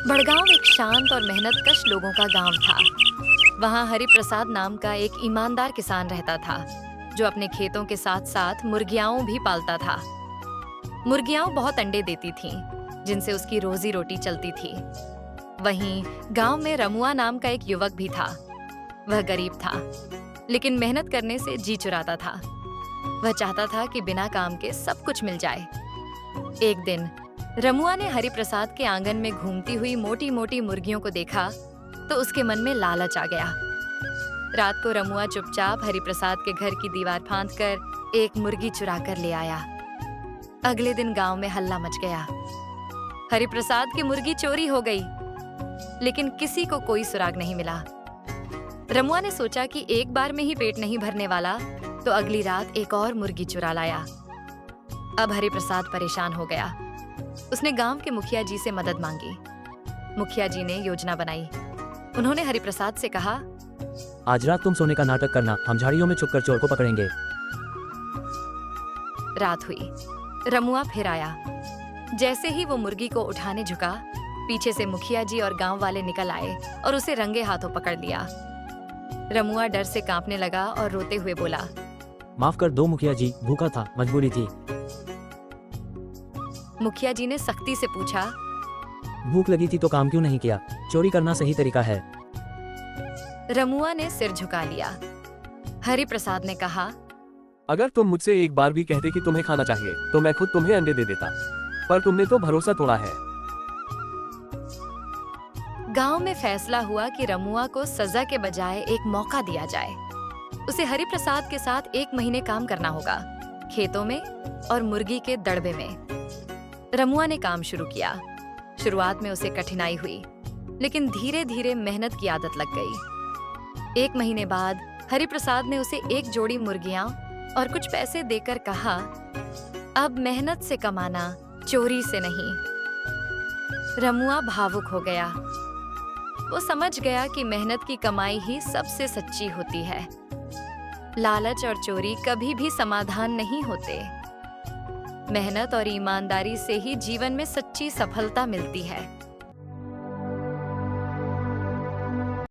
बड़गांव एक शांत और मेहनतकश लोगों का गांव था। वहां हरिप्रसाद नाम का एक ईमानदार किसान रहता था, जो अपने खेतों के साथ साथ मुर्गियाओं भी पालता था। मुर्गियाओं बहुत अंडे देती थीं, जिनसे उसकी रोजी रोटी चलती थी। वहीं गांव में रमुआ नाम का एक युवक भी था। वह गरीब था, लेकिन मेहनत करने से जी चुराता था। वह चाहता था कि बिना काम के सब कुछ मिल जाए। एक दिन रमुआ ने हरिप्रसाद के आंगन में घूमती हुई मोटी मोटी मुर्गियों को देखा तो उसके मन में लालच आ गया। रात को रमुआ चुपचाप हरिप्रसाद के घर की दीवार फांदकर एक मुर्गी चुरा कर ले आया। अगले दिन गांव में हल्ला मच गया। हरिप्रसाद की मुर्गी चोरी हो गई, लेकिन किसी को कोई सुराग नहीं मिला। रमुआ ने सोचा कि एक बार में ही पेट नहीं भरने वाला, तो अगली रात एक और मुर्गी चुरा लाया। अब हरिप्रसाद परेशान हो गया। उसने गांव के मुखिया जी से मदद मांगी। मुखिया जी ने योजना बनाई। उन्होंने हरिप्रसाद से कहा, आज रात तुम सोने का नाटक करना, हम झाड़ियों में छुपकर चोर को पकड़ेंगे। रात हुई। रमुआ फिर आया। जैसे ही वो मुर्गी को उठाने झुका, पीछे से मुखिया जी और गांव वाले निकल आए और उसे रंगे हाथों पकड़ लिया। रमुआ डर से कांपने लगा और रोते हुए बोला, माफ कर दो मुखिया जी, भूखा था, मजबूरी थी। मुखिया जी ने सख्ती से पूछा, भूख लगी थी तो काम क्यों नहीं किया? चोरी करना सही तरीका है। रमुआ ने सिर झुका लिया। हरिप्रसाद ने कहा, अगर तुम मुझसे एक बार भी कहते कि तुम्हें खाना चाहिए, तो मैं खुद तुम्हें अंडे दे देता, पर तुमने तो भरोसा तोड़ा है। गांव में फैसला हुआ कि रमुआ को सजा के बजाय एक मौका दिया जाए। उसे हरिप्रसाद के साथ 1 महीने काम करना होगा, खेतों में और मुर्गी के दड़बे में। रमुआ ने काम शुरू किया। शुरुआत में उसे कठिनाई हुई, लेकिन धीरे धीरे मेहनत की आदत लग गई। 1 महीने बाद हरिप्रसाद ने उसे 1 जोड़ी मुर्गियां और कुछ पैसे देकर कहा, अब मेहनत से कमाना, चोरी से नहीं। रमुआ भावुक हो गया। वो समझ गया कि मेहनत की कमाई ही सबसे सच्ची होती है। लालच और चोरी कभी भी समाधान नहीं होते। मेहनत और ईमानदारी से ही जीवन में सच्ची सफलता मिलती है।